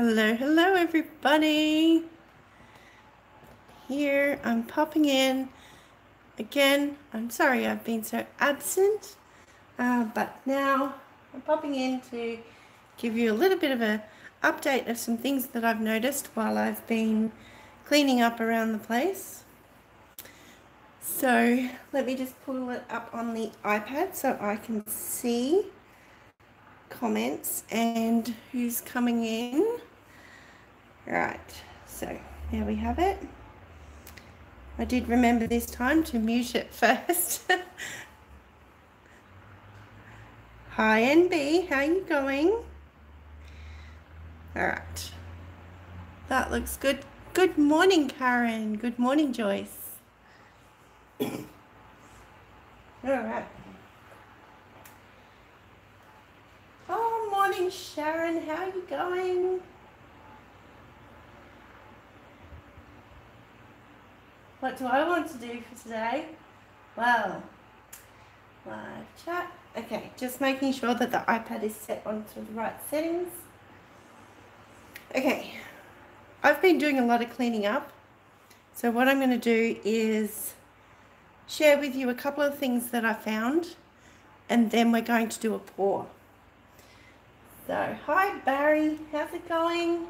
Hello, hello everybody. Here, I'm popping in. Again, I'm sorry I've been so absent, but now I'm popping in to give you a little bit of an update of some things that I've noticed while I've been cleaning up around the place. So let me just pull it up on the iPad so I can see comments and who's coming in. Right, so there we have it. I did remember this time to mute it first. Hi NB, how you going? Alright, that looks good. Good morning Karen, good morning Joyce. Alright. Oh, morning Sharon, how are you going? What do I want to do for today? Well, live chat. Okay, just making sure that the iPad is set onto the right settings. Okay, I've been doing a lot of cleaning up. So what I'm going to do is share with you a couple of things that I found, and then we're going to do a pour. So, hi Barry, how's it going?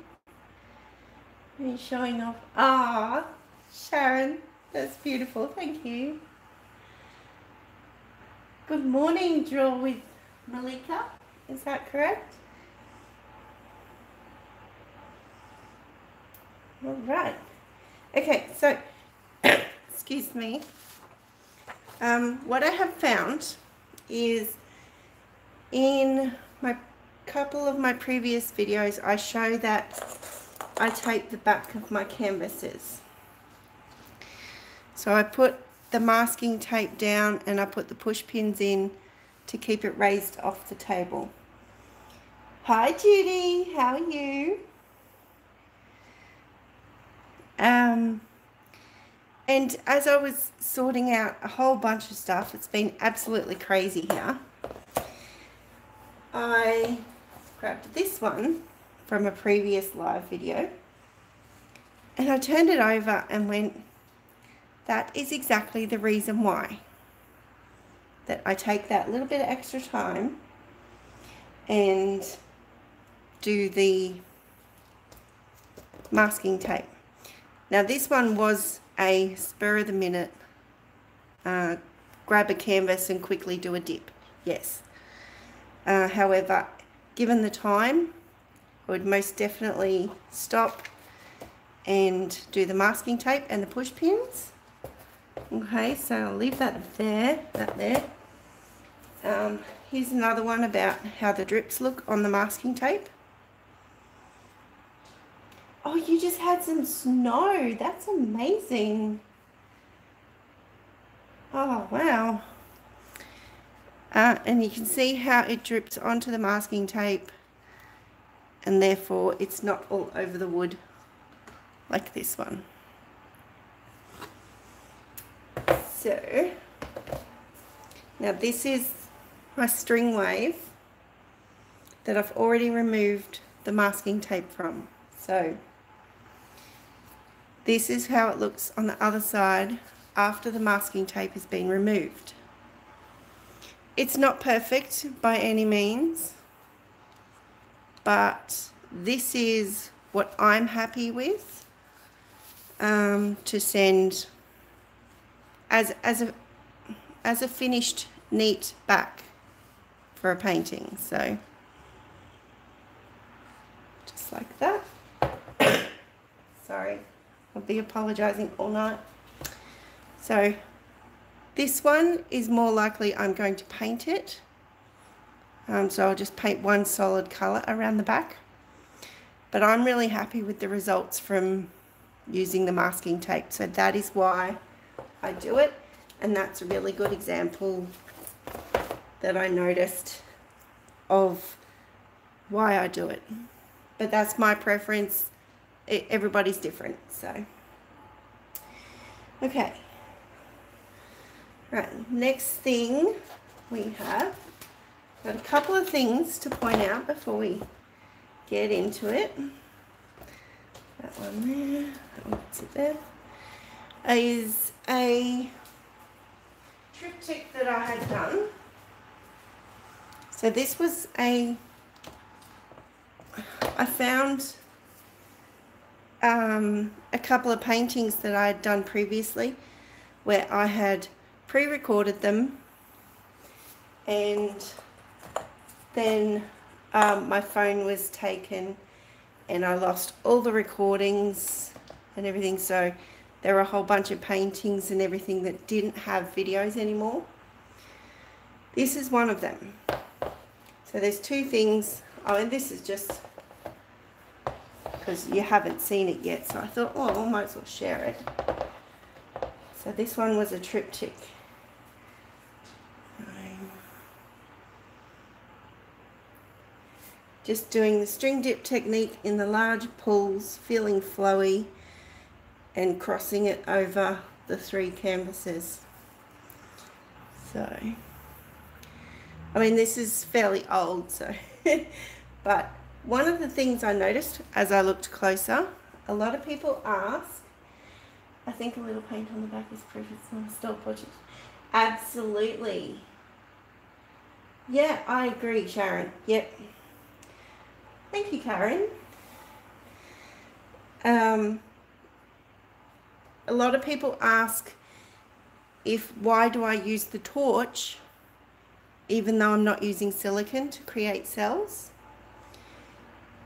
Are you showing off? Ah, Sharon, that's beautiful, thank you. Good morning, Draw with Malika, is that correct? All right. Okay, so, excuse me. What I have found is in my couple of my previous videos, I show that I tape the back of my canvases. So I put the masking tape down and I put the push pins in to keep it raised off the table. Hi Judy, how are you? And as I was sorting out a whole bunch of stuff, it's been absolutely crazy here, I grabbed this one from a previous live video and I turned it over and went, that is exactly the reason why. That I take that little bit of extra time and do the masking tape. Now this one was a spur of the minute, grab a canvas and quickly do a dip, yes. However, given the time, I would most definitely stop and do the masking tape and the push pins. Okay, so I'll leave that there, here's another one about how the drips look on the masking tape. Oh, you just had some snow. That's amazing. Oh, wow. And you can see how it drips onto the masking tape and therefore it's not all over the wood like this one. So, now this is my string wave that I've already removed the masking tape from. So, this is how it looks on the other side after the masking tape has been removed. It's not perfect by any means, but this is what I'm happy with to send as a finished neat back for a painting. So just like that. Sorry, I'll be apologizing all night. So this one is more likely I'm going to paint it. So I'll just paint one solid color around the back. But I'm really happy with the results from using the masking tape. So that is why I do it. And that's a really good example that I noticed of why I do it. But that's my preference. Everybody's different, so. Okay. Right, next thing we have, got a couple of things to point out before we get into it. That one there, that one sit there, is a triptych that I had done. So this was I found a couple of paintings that I had done previously where I had pre-recorded them, and then my phone was taken and I lost all the recordings and everything, so there were a whole bunch of paintings and everything that didn't have videos anymore. This is one of them. So there's two things. Oh, and this is just because you haven't seen it yet, so I thought, oh, I might as well share it. So this one was a triptych. Just doing the string dip technique in the large pools, feeling flowy, and crossing it over the 3 canvases. So, I mean, this is fairly old, so but one of the things I noticed as I looked closer, a lot of people ask, I think a little paint on the back is proof it's not a stock project. Absolutely. Yeah, I agree, Sharon. Yep. Thank you, Karen. A lot of people ask why do I use the torch even though I'm not using silicone to create cells.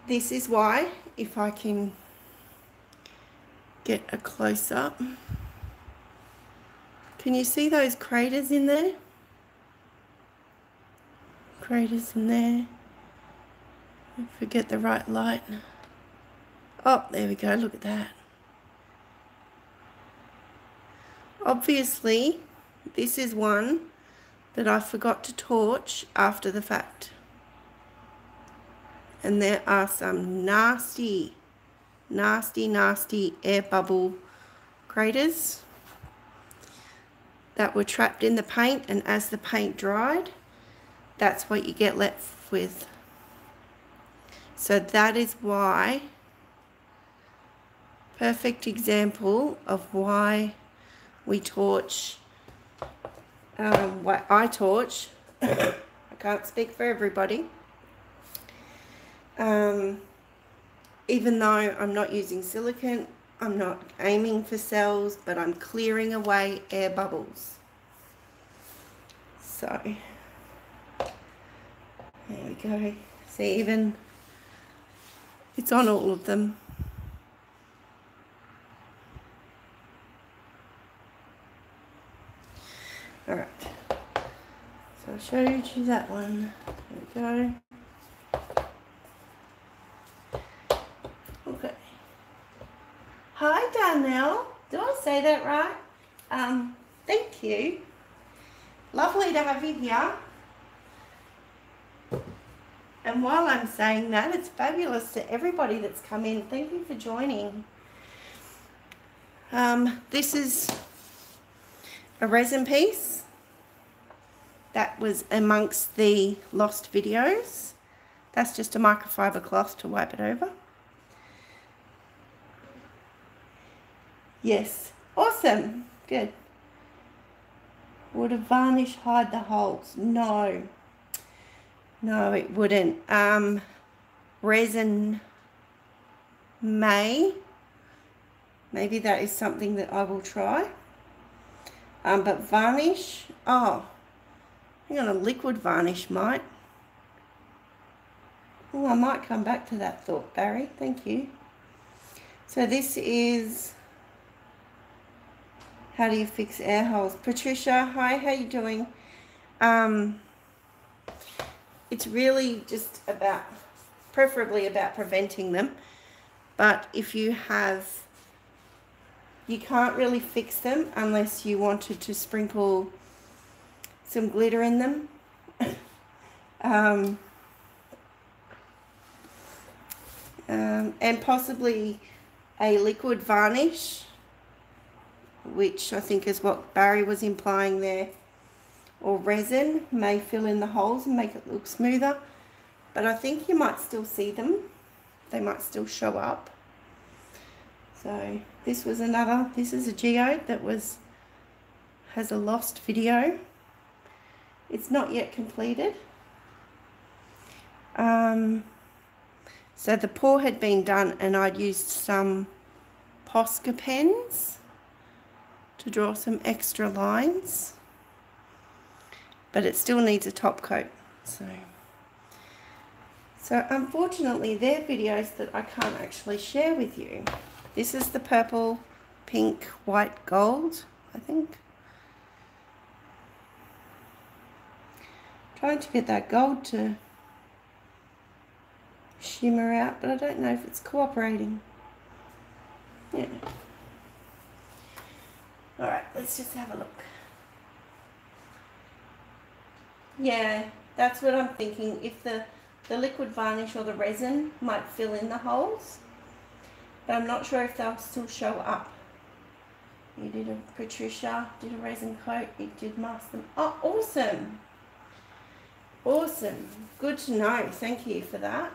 This is why, if I can get a close-up. Can you see those craters in there? Craters in there. Forget the right light. Oh, there we go, look at that. Obviously, this is one that I forgot to torch after the fact. And there are some nasty, nasty, nasty air bubble craters that were trapped in the paint, and as the paint dried, that's what you get left with. So that is why, perfect example of why we torch, why I torch. I can't speak for everybody. Even though I'm not using silicone, I'm not aiming for cells, but I'm clearing away air bubbles. So, there we go. See, even it's on all of them. All right. So I showed you that one. There we go. Okay. Hi, Darnell. Did I say that right? Thank you. Lovely to have you here. And while I'm saying that, it's fabulous to everybody that's come in. Thank you for joining. This is a resin piece that was amongst the lost videos. That's just a microfiber cloth to wipe it over. Yes, awesome, good. Would a varnish hide the holes? No. No, it wouldn't. Resin maybe that is something that I will try. But varnish, oh, hang on, a liquid varnish might. Oh, I might come back to that thought, Barry. Thank you. So this is, how do you fix air holes? Patricia, hi, how you doing? It's really just about, preferably about preventing them. But if you have, you can't really fix them unless you wanted to sprinkle some glitter in them. And possibly a liquid varnish, which I think is what Barry was implying there, or resin may fill in the holes and make it look smoother, but I think you might still see them. They might still show up. So this was another, this is a geode that has a lost video. It's not yet completed. So the pour had been done and I'd used some Posca pens to draw some extra lines, but it still needs a top coat. So unfortunately they're videos that I can't actually share with you. This is the purple, pink, white, gold, I think. Trying to get that gold to shimmer out, but I don't know if it's cooperating. Yeah. Alright, let's just have a look. Yeah, that's what I'm thinking. If the liquid varnish or the resin might fill in the holes, but I'm not sure if they'll still show up. Patricia did a resin coat, it did mask them. Oh, awesome. Awesome. Good to know. Thank you for that.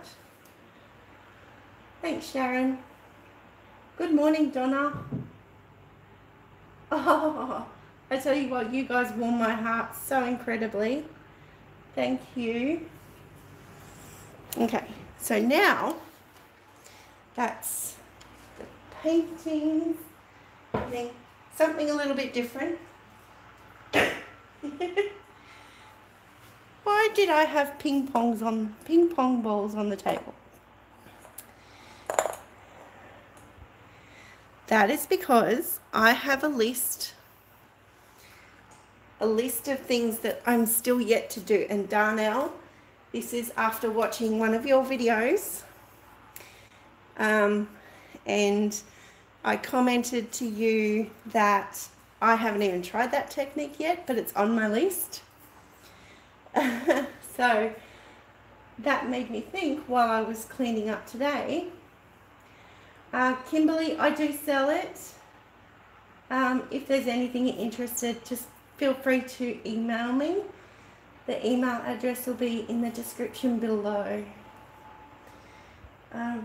Thanks, Sharon. Good morning, Donna. Oh, I tell you what, you guys warm my heart so incredibly. Thank you. Okay, so now that's the paintings. Something a little bit different. Why did I have ping pong balls on the table? That is because I have a list of things that I'm still yet to do. And Darnell, this is after watching one of your videos. And I commented to you that I haven't even tried that technique yet, but it's on my list. So that made me think while I was cleaning up today. Kimberly, I do sell it. If there's anything you're interested, just feel free to email me. The email address will be in the description below.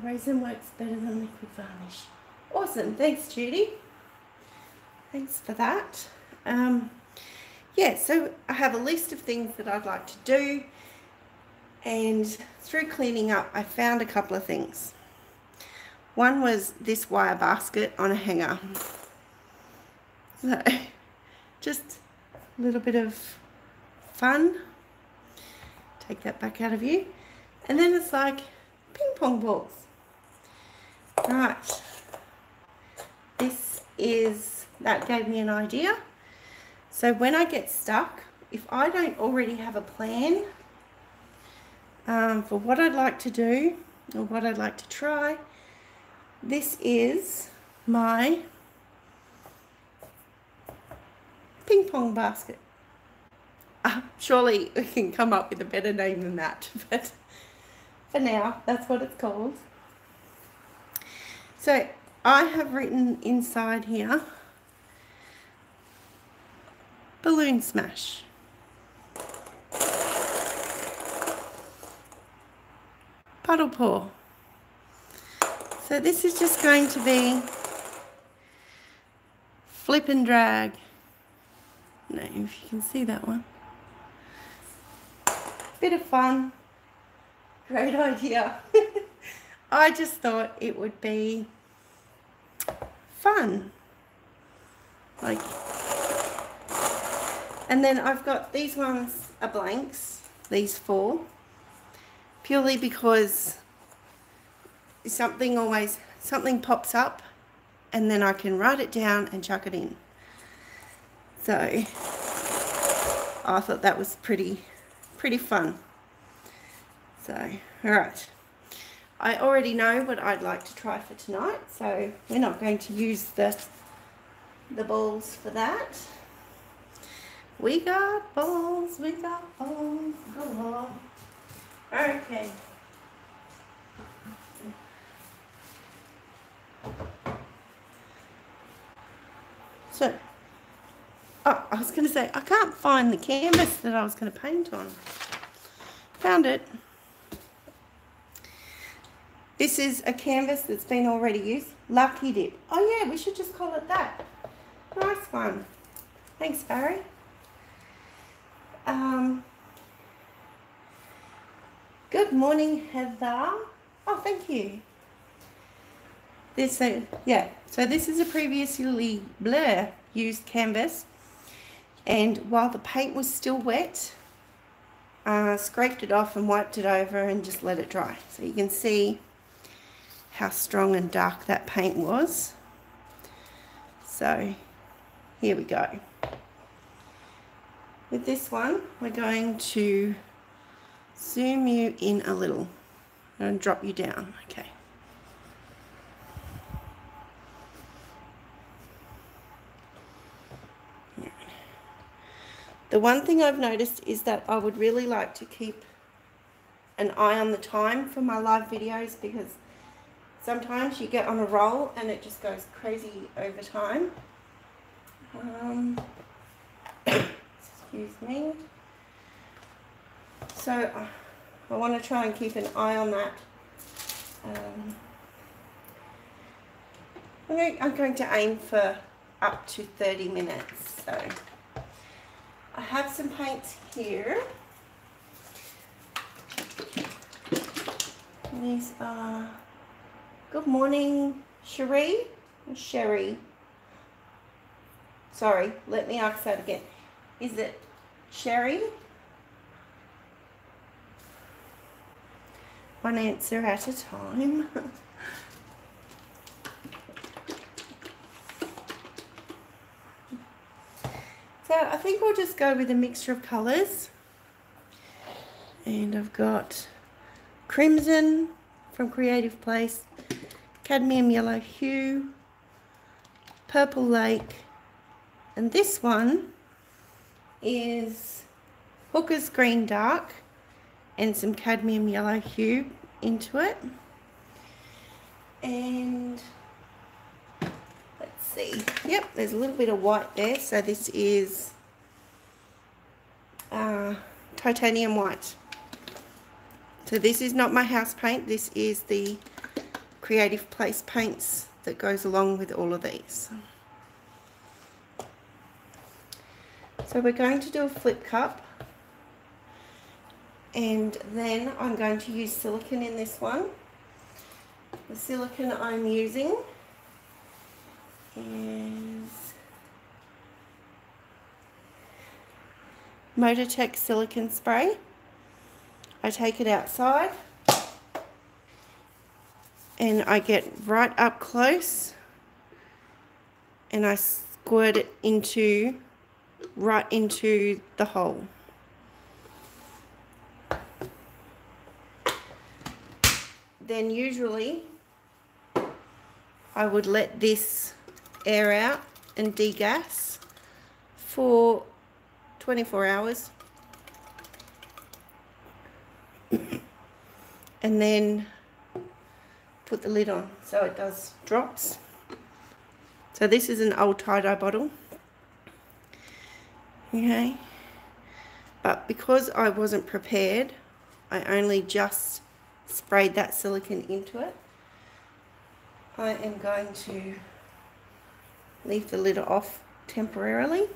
Resin works better than liquid varnish. Awesome, thanks Judy. Thanks for that. Yeah, so I have a list of things that I'd like to do, and through cleaning up I found a couple of things. One was this wire basket on a hanger. So, just a little bit of fun. Take that back out of you. And then it's like ping pong balls. Right. That gave me an idea. So when I get stuck, if I don't already have a plan for what I'd like to do or what I'd like to try, this is my ping pong basket. Surely we can come up with a better name than that, but for now, that's what it's called. So I have written inside here, balloon smash. Puddle pour. So this is just going to be flip and drag. No, if you can see that one. Bit of fun. Great idea. I just thought it would be fun. And then I've got these ones are blanks, these four, purely because something pops up and then I can write it down and chuck it in. So I thought that was pretty fun. So, alright. I already know what I'd like to try for tonight, so we're not going to use the balls for that. We got balls, we got balls. Oh. Okay. So, I was going to say, I can't find the canvas that I was going to paint on. Found it. This is a canvas that's been already used. Lucky Dip. Oh yeah, we should just call it that. Nice one. Thanks, Barry. Good morning, Heather. Oh, thank you. So this is a previously used canvas, and while the paint was still wet, scraped it off and wiped it over and just let it dry. So you can see how strong and dark that paint was. So here we go. With this one, we're going to zoom you in a little and drop you down. Okay. The one thing I've noticed is that I would really like to keep an eye on the time for my live videos, because sometimes you get on a roll and it just goes crazy over time. Excuse me. So I want to try and keep an eye on that. I'm going to aim for up to 30 minutes. So I have some paints here. These are, good morning, Sherry. Sorry, let me ask that again. Is it Sherry? One answer at a time. So I think we'll just go with a mixture of colours. And I've got crimson from Creative Place, cadmium yellow hue, purple lake, and this one is Hooker's green dark and some cadmium yellow hue into it. And let's see, yep, there's a little bit of white there, so this is titanium white. So this is not my house paint, this is the Creative Place paints that goes along with all of these. So we're going to do a flip cup, and then I'm going to use silicone in this one. The silicone I'm using is Motortech silicone spray. I take it outside and I get right up close and I squirt it right into the hole. Then usually I would let this air out and degas for 24 hours. And then put the lid on so it does drops. So this is an old tie-dye bottle. Okay. But because I wasn't prepared, I only just sprayed that silicone into it. I am going to leave the lid off temporarily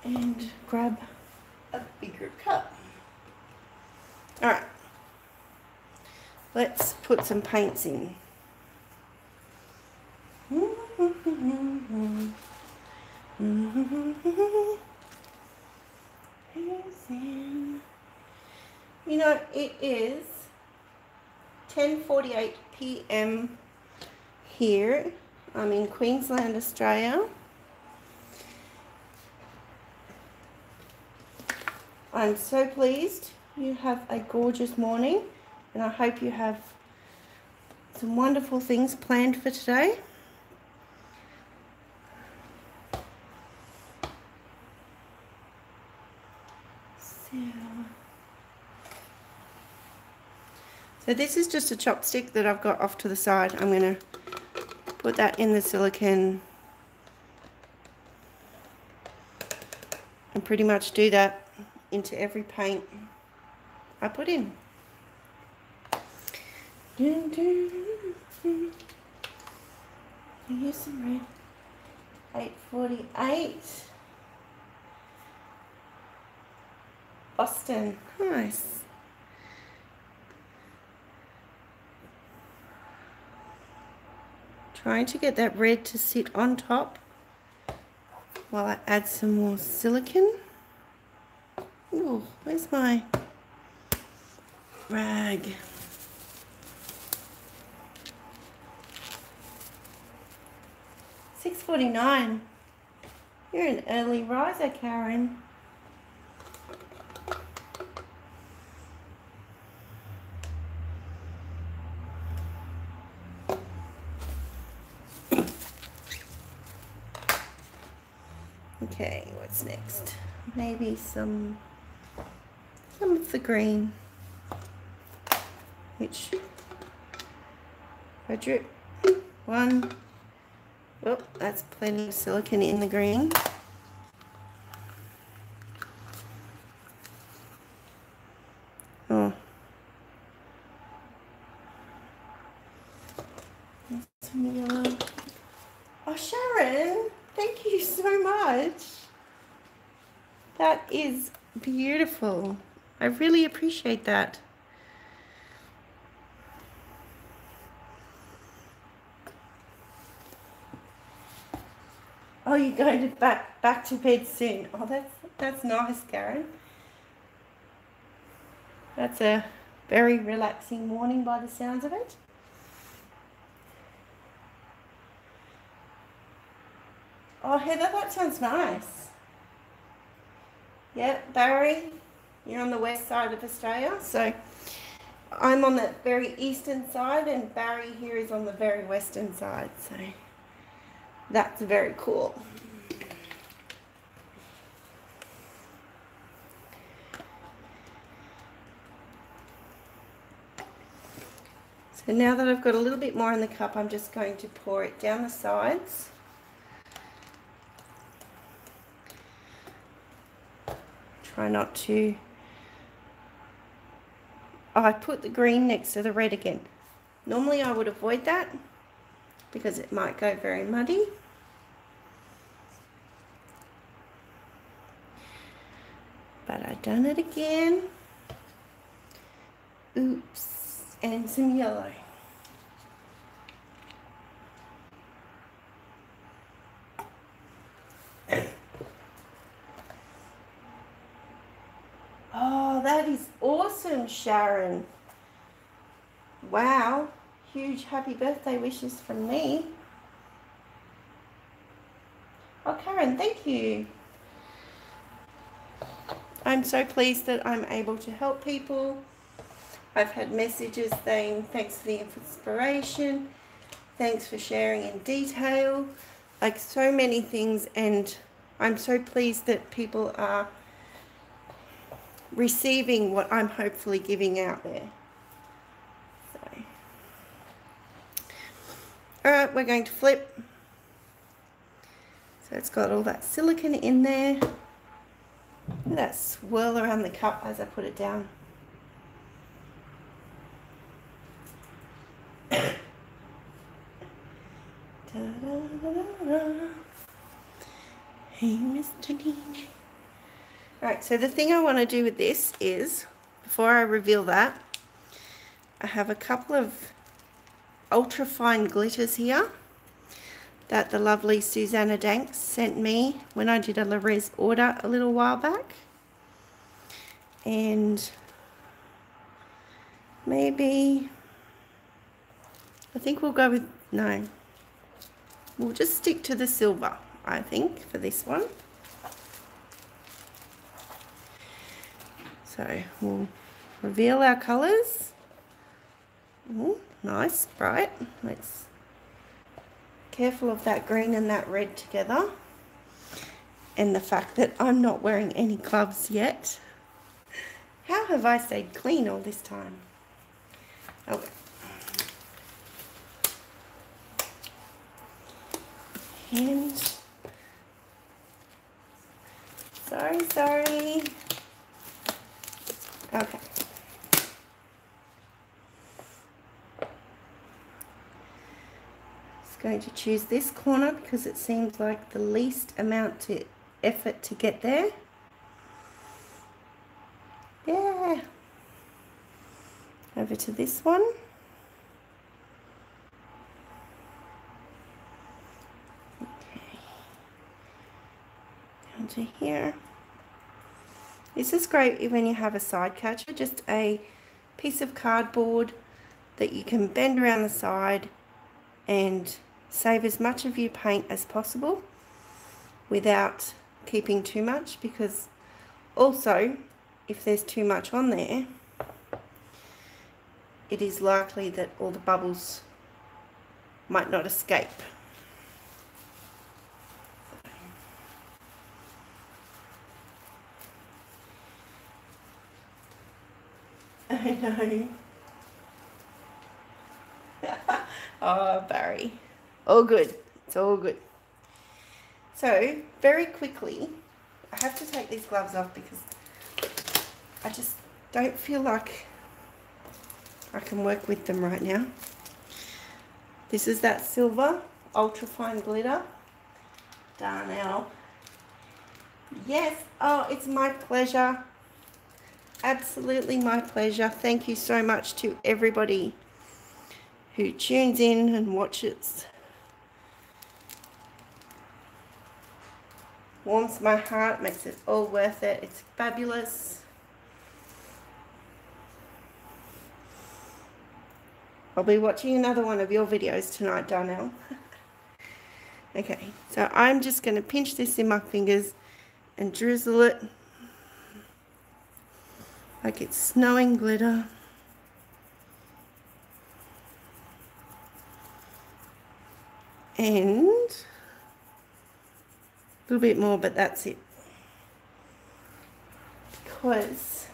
and grab a bigger cup. Alright, let's put some paints in. You know, it is 10:48 p.m. here. I'm in Queensland, Australia. I'm so pleased you have a gorgeous morning, and I hope you have some wonderful things planned for today. So this is just a chopstick that I've got off to the side. I'm going to put that in the silicone and pretty much do that into every paint I put in. Dun, dun, dun. Here's some red. 848. Boston. Nice. Trying to get that red to sit on top while I add some more silicone. Ooh, where's my rag? $6.49. You're an early riser, Karen. Okay, what's next? Maybe some of the green, which I drip one. Oh, that's plenty of silicone in the green. Oh, some yellow. Oh, Sharon, thank you so much. That is beautiful. I really appreciate that. Oh, you're going to back to bed soon. Oh, that's nice, Karen. That's a very relaxing morning by the sounds of it. Oh, Heather, that sounds nice. Yeah, Barry, you're on the west side of Australia, so I'm on the very eastern side and Barry here is on the very western side, so that's very cool. So now that I've got a little bit more in the cup, I'm just going to pour it down the sides. Try not to... Oh, I put the green next to the red again. Normally I would avoid that because it might go very muddy. But I've done it again. Oops. And some yellow. Oh, that is awesome, Sharon. Wow. Huge happy birthday wishes from me. Oh, Karen, thank you. I'm so pleased that I'm able to help people. I've had messages saying thanks for the inspiration, thanks for sharing in detail, like so many things, and I'm so pleased that people are receiving what I'm hopefully giving out there. So, all right, we're going to flip. So it's got all that silicone in there. Let that swirl around the cup as I put it down. Da, da, da, da, da. Hey, Mr. DJ. Alright, so the thing I want to do with this is, before I reveal that, I have a couple of ultra fine glitters here that the lovely Susanna Danks sent me when I did a Larez order a little while back. And maybe, I think we'll go with, no, we'll just stick to the silver, I think, for this one. So we'll reveal our colours. Ooh, nice, bright. Let's careful of that green and that red together. And the fact that I'm not wearing any gloves yet. How have I stayed clean all this time? Okay. And sorry. Okay. Going to choose this corner because it seems like the least amount of effort to get there. Yeah. Over to this one. Okay. Down to here. This is great when you have a side catcher, just a piece of cardboard that you can bend around the side and save as much of your paint as possible without keeping too much, because also if there's too much on there, it is likely that all the bubbles might not escape. I know. Oh, Barry. All good. It's all good. So, very quickly, I have to take these gloves off because I just don't feel like I can work with them right now. This is that silver ultra-fine glitter. Darnell. Yes. Oh, it's my pleasure. Absolutely my pleasure. Thank you so much to everybody who tunes in and watches. Warms my heart, makes it all worth it. It's fabulous. I'll be watching another one of your videos tonight, Darnell. Okay, so I'm just going to pinch this in my fingers and drizzle it like it's snowing glitter. And a little bit more, but that's it. Because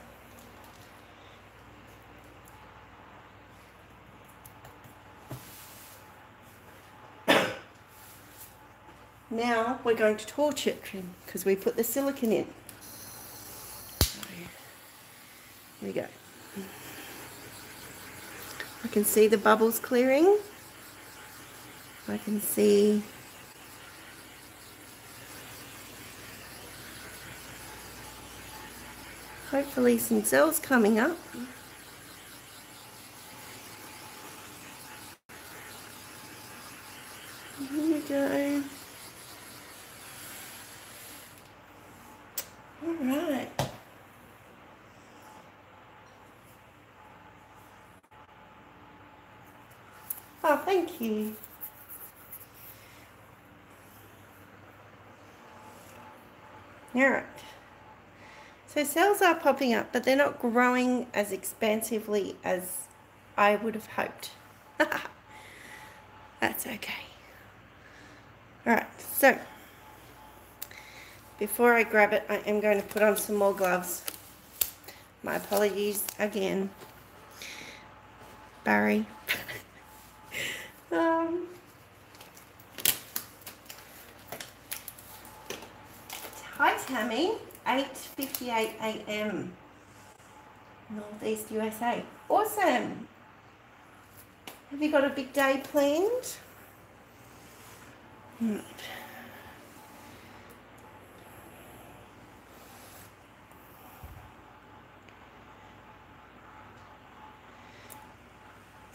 now we're going to torch it because we put the silicone in. So, here we go. I can see the bubbles clearing. I can see hopefully some cells coming up. Here we go. All right. Oh, thank you. All right. So cells are popping up, but they're not growing as expansively as I would have hoped. That's okay. All right, so before I grab it, I am going to put on some more gloves. My apologies again, Barry. Hi Tammy, 8:58 a.m. Northeast USA. Awesome. Have you got a big day planned?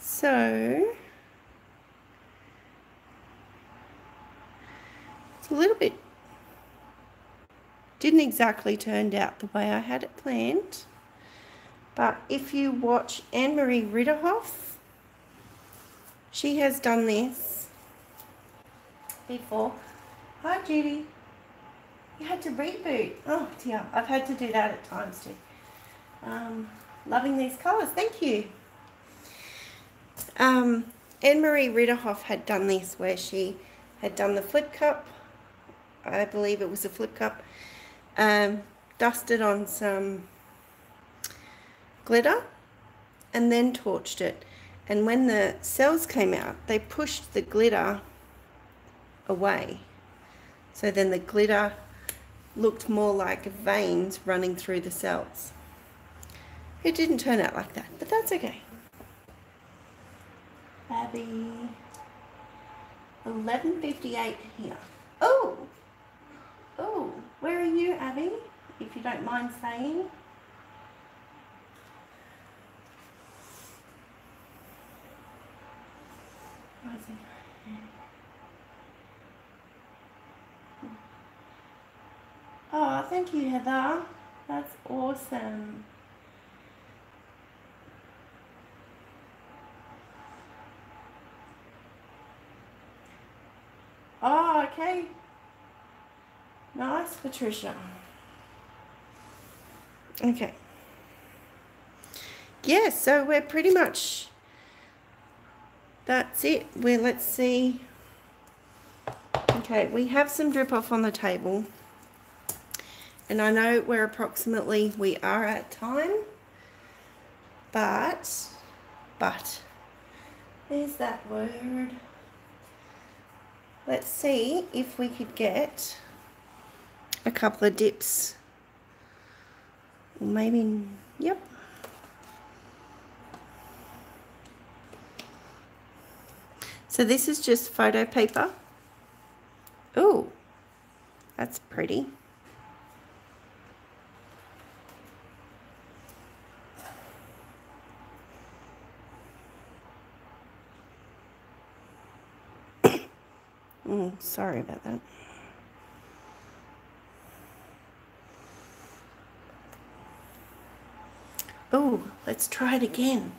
So it's a little bit, didn't exactly turn out the way I had it planned, but if you watch Anne-Marie Ritterhoff, she has done this before. Hi Judy, you had to reboot. Oh dear, I've had to do that at times too. Loving these colours, thank you. Anne-Marie Ritterhoff had done this where she had done the flip cup, I believe it was a flip cup, dusted on some glitter and then torched it. And when the cells came out, they pushed the glitter away. So then the glitter looked more like veins running through the cells. It didn't turn out like that, but that's okay. Abby. 11:58 here. Oh, where are you, Abby? If you don't mind saying. Oh, thank you, Heather. That's awesome. Oh, okay. Nice, Patricia. Okay. Yeah, so we're pretty much, that's it. Let's see. Okay, we have some drip off on the table. And I know we are at time. But, there's that word. Let's see if we could get a couple of dips. Maybe, yep. So this is just photo paper. Ooh, that's pretty. Sorry about that. Oh, let's try it again.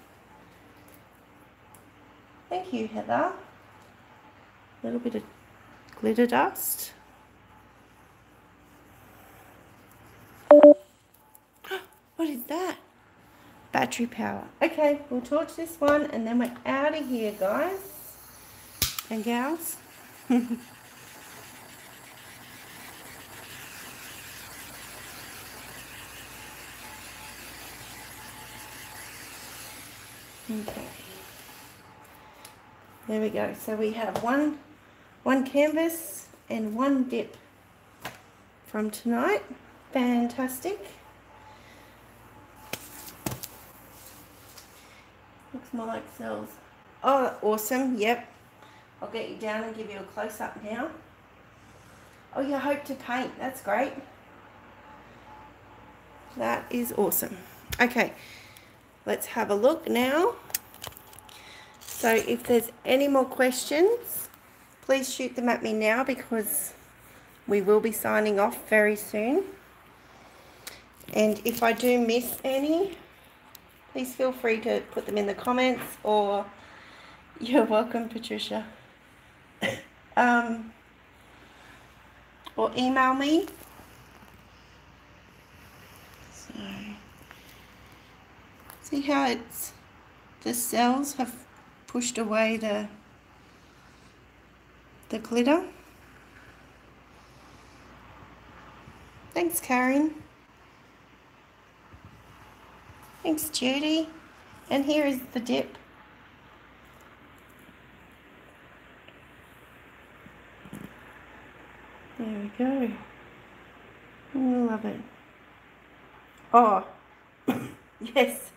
Thank you, Heather. A little bit of glitter dust. What is that? Battery power. Okay, we'll torch this one and then we're out of here, guys and gals. Okay, there we go. So we have one canvas and one dip from tonight. Fantastic. Looks more like cells. Oh, awesome. Yep. I'll get you down and give you a close-up now. Oh, you hope to paint. That's great. That is awesome. Okay, let's have a look now. So if there's any more questions, please shoot them at me now because we will be signing off very soon. And if I do miss any, please feel free to put them in the comments, or you're welcome, Patricia. Or email me. So, see how the cells have pushed away the glitter. Thanks, Karen. Thanks, Judy. And here is the dip. There we go. I love it. Oh, yes.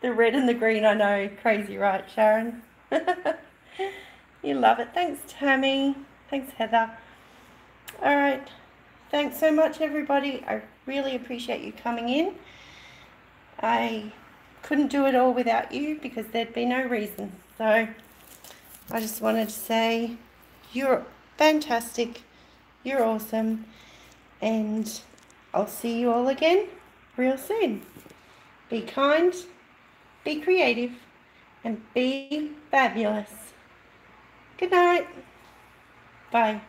The red and the green, I know. Crazy, right, Sharon? You love it. Thanks, Tammy. Thanks, Heather. All right. Thanks so much, everybody. I really appreciate you coming in. I couldn't do it all without you because there'd be no reason. So I just wanted to say you're fantastic. You're awesome. And I'll see you all again real soon. Be kind, be creative, and be fabulous. Good night. Bye.